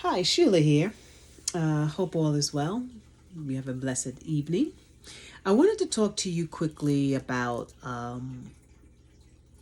Hi, Sheila here. Hope all is well. We have a blessed evening. I wanted to talk to you quickly about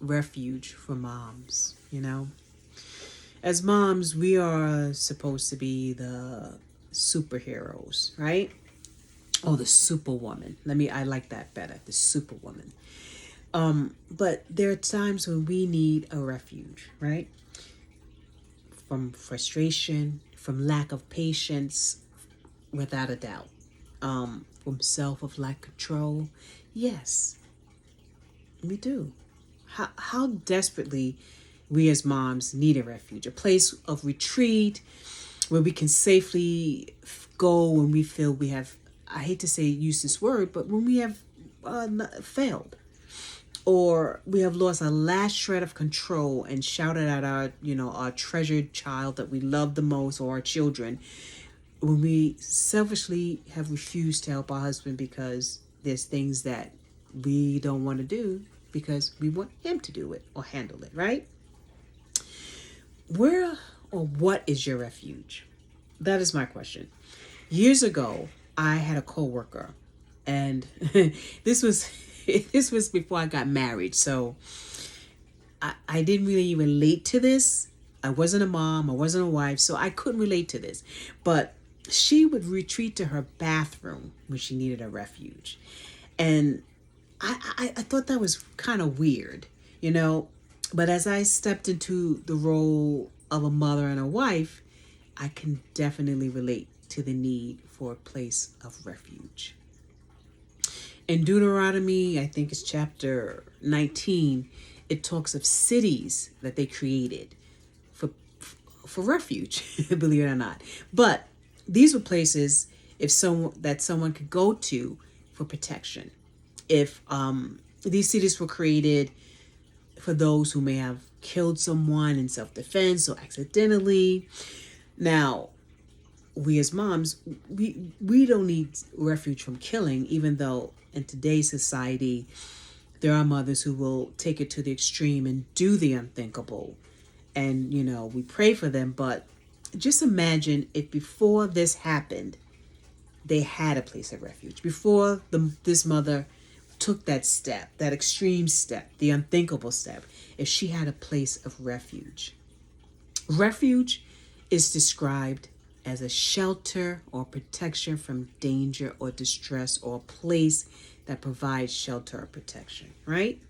refuge for moms. As moms, we are supposed to be the superheroes, right? Oh, the superwoman. I like that better, the superwoman. But there are times when we need a refuge, right? From frustration, from lack of patience, without a doubt. From self of lack control. Yes, we do. How desperately we as moms need a refuge, a place of retreat where we can safely go when we feel we have, I hate to say use this word, but when we have failed, or we have lost our last shred of control and shouted at our treasured child that we love the most, or our children, when we selfishly have refused to help our husband because there's things that we don't want to do because we want him to do it or handle it, right? Where or what is your refuge? That is my question. Years ago, I had a coworker, and this was this was before I got married, so I didn't really relate to this. I wasn't a mom, I wasn't a wife, so I couldn't relate to this. But she would retreat to her bathroom when she needed a refuge. And I thought that was kind of weird, you know. But as I stepped into the role of a mother and a wife, I can definitely relate to the need for a place of refuge. In Deuteronomy, I think it's chapter 19, it talks of cities that they created for for refuge, believe it or not. But these were places if someone could go to for protection. If these cities were created for those who may have killed someone in self-defense or accidentally. Now, we as moms, we don't need refuge from killing, even though in today's society there are mothers who will take it to the extreme and do the unthinkable. And we pray for them, but just imagine if before this happened they had a place of refuge, before this mother took that step, that extreme step, the unthinkable step, if she had a place of refuge. Refuge is described as a shelter or protection from danger or distress, or a place that provides shelter or protection, right?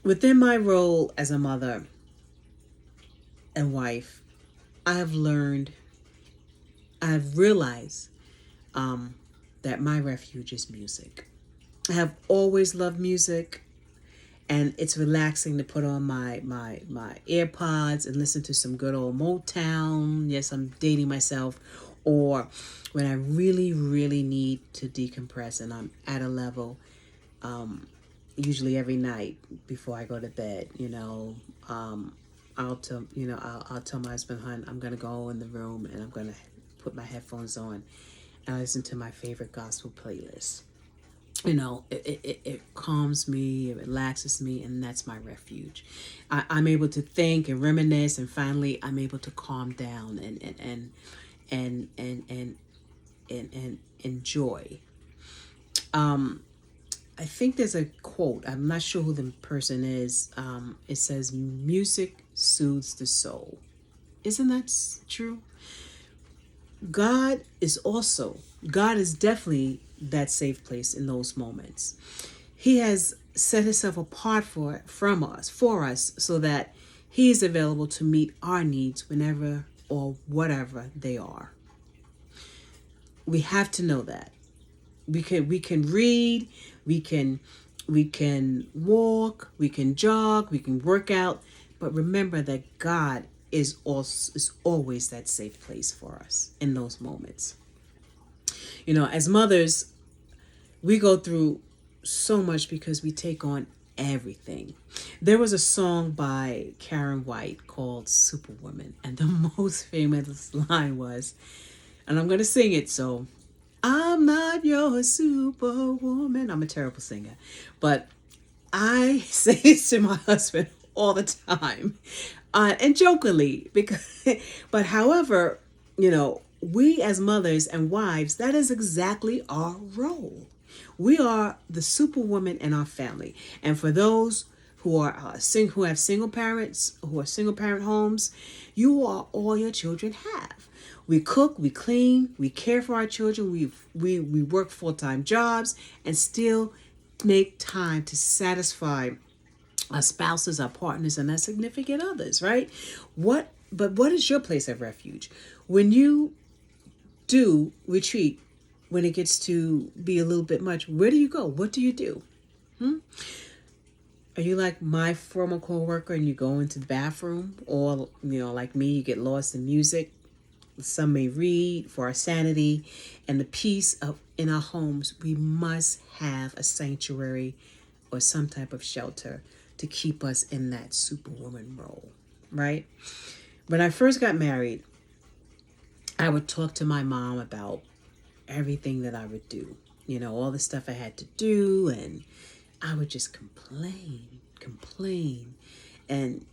Within my role as a mother and wife, I have learned, I have realized that my refuge is music. I have always loved music, and it's relaxing to put on my AirPods and listen to some good old Motown. Yes, I'm dating myself. Or when I really, really need to decompress and I'm at a level, usually every night before I go to bed, I'll tell my husband, "Hun, I'm gonna go in the room and I'm gonna put my headphones on and I listen to my favorite gospel playlist." It calms me, it relaxes me, and that's my refuge. I'm able to think and reminisce, and finally I'm able to calm down and enjoy. I think there's a quote. I'm not sure who the person is. It says, "Music soothes the soul." Isn't that true? God is also, God is definitely that safe place in those moments. He has set himself apart for us, so that he is available to meet our needs whenever or whatever they are. We have to know that. We can read, we can walk, we can jog, we can work out, but remember that God is always that safe place for us in those moments. As mothers, we go through so much because we take on everything. There was a song by Karen White called Superwoman, and the most famous line was, and I'm going to sing it, so I'm not your superwoman. I'm a terrible singer, but I say this to my husband all the time. And jokingly, because, but however, we as mothers and wives, that is exactly our role. We are the superwoman in our family. And for those who are who have single parents, who are single parent homes, you are all your children have. We cook, we clean, we care for our children. We work full-time jobs and still make time to satisfy our spouses, our partners, and our significant others, right? But what is your place of refuge? When you do retreat, when it gets to be a little bit much, where do you go? What do you do? Are you like my former coworker and you go into the bathroom? Or, like me, you get lost in music? Some may read for our sanity and the peace of in our homes. We must have a sanctuary or some type of shelter to keep us in that superwoman role, right? When I first got married, I would talk to my mom about everything that I would do, all the stuff I had to do, and I would just complain. And,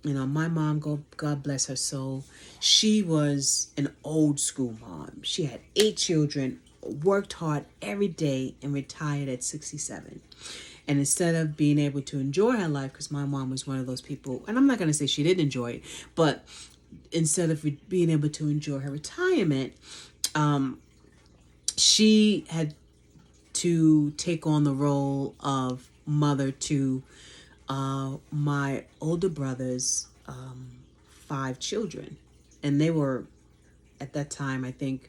my mom, God bless her soul, she was an old school mom. She had 8 children, worked hard every day, and retired at 67. And instead of being able to enjoy her life, because my mom was one of those people, and I'm not going to say she didn't enjoy it, but instead of being able to enjoy her retirement, she had to take on the role of mother to my older brother's 5 children. And they were, at that time, I think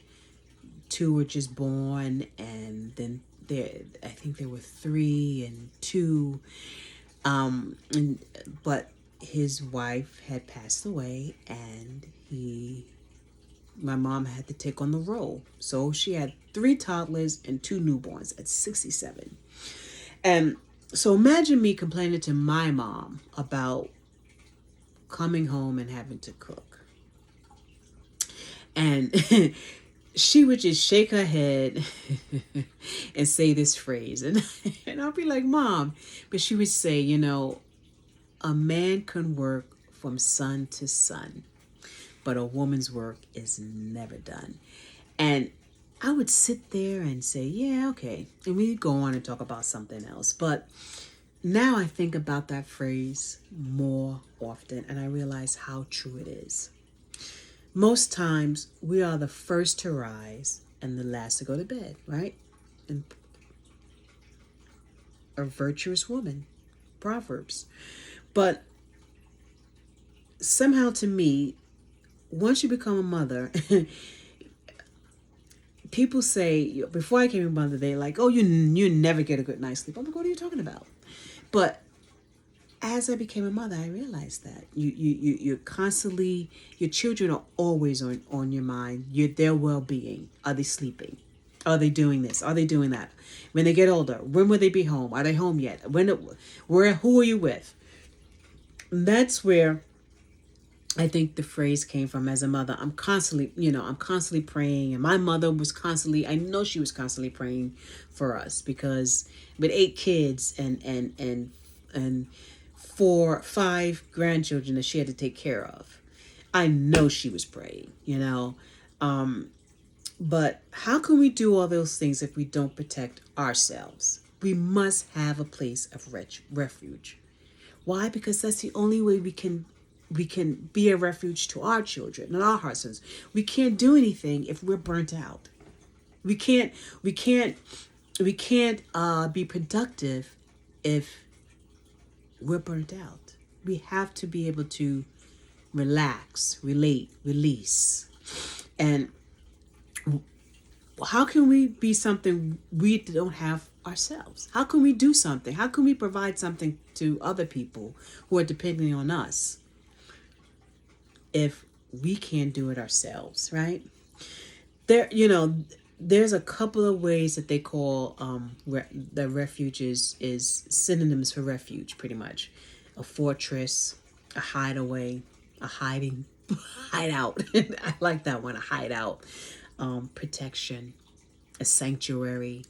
2 were just born, and then I think there were 3 and 2. But his wife had passed away, and my mom had to take on the role. So she had 3 toddlers and 2 newborns at 67. And so imagine me complaining to my mom about coming home and having to cook. And she would just shake her head and say this phrase. And I'll be like, Mom. But she would say, a man can work from sun to sun, but a woman's work is never done. And I would sit there and say, yeah, okay. And we'd go on and talk about something else. But now I think about that phrase more often, and I realize how true it is. Most times we are the first to rise and the last to go to bed, right? And a virtuous woman, Proverbs. But somehow to me, once you become a mother, people say, before I became a mother, they're like, oh, you never get a good night's sleep. I'm like, what are you talking about? But as I became a mother, I realized that you're constantly, your children are always on your mind. Their well-being. Are they sleeping? Are they doing this? Are they doing that? When they get older, when will they be home? Are they home yet? Who are you with? And that's where I think the phrase came from. As a mother, I'm constantly praying. And my mother was I know she was constantly praying for us, because with 8 kids and 5 grandchildren that she had to take care of, I know she was praying, but how can we do all those things if we don't protect ourselves? We must have a place of refuge. Why? Because that's the only way we can be a refuge to our children and our husbands. We can't do anything if we're burnt out. We can't be productive if we're burnt out. We have to be able to relax, relate, release. And how can we be something we don't have ourselves? How can we do something? How can we provide something to other people who are depending on us if we can't do it ourselves, right? There's a couple of ways that they call the refuge is synonyms for refuge, pretty much. A fortress, a hideaway, a hideout. I like that one, a hideout. Protection, a sanctuary,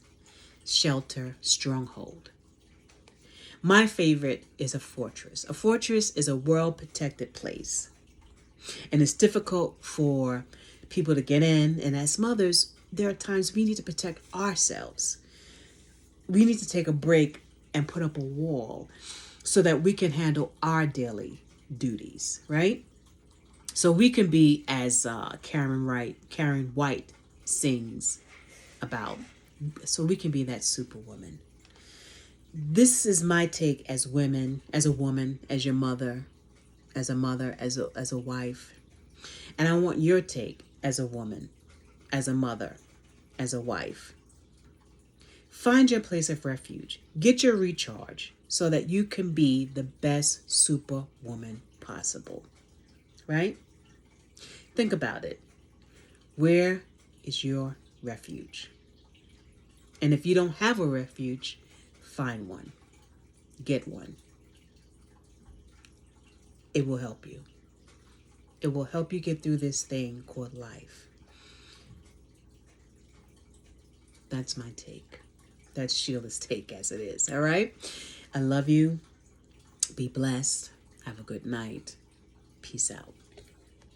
shelter, stronghold. My favorite is a fortress. A fortress is a well-protected place. And it's difficult for people to get in. And as mothers, there are times we need to protect ourselves. We need to take a break and put up a wall so that we can handle our daily duties, right? So we can be, as Karen White sings about, so we can be that superwoman. This is my take as women, as a woman, as your mother, as a mother, as a wife. And I want your take as a woman, as a mother, as a wife. Find your place of refuge. Get your recharge so that you can be the best superwoman possible. Right? Think about it. Where is your refuge? And if you don't have a refuge, find one. Get one. It will help you. It will help you get through this thing called life. That's my take. That's Sheila's take as it is. All right? I love you. Be blessed. Have a good night. Peace out.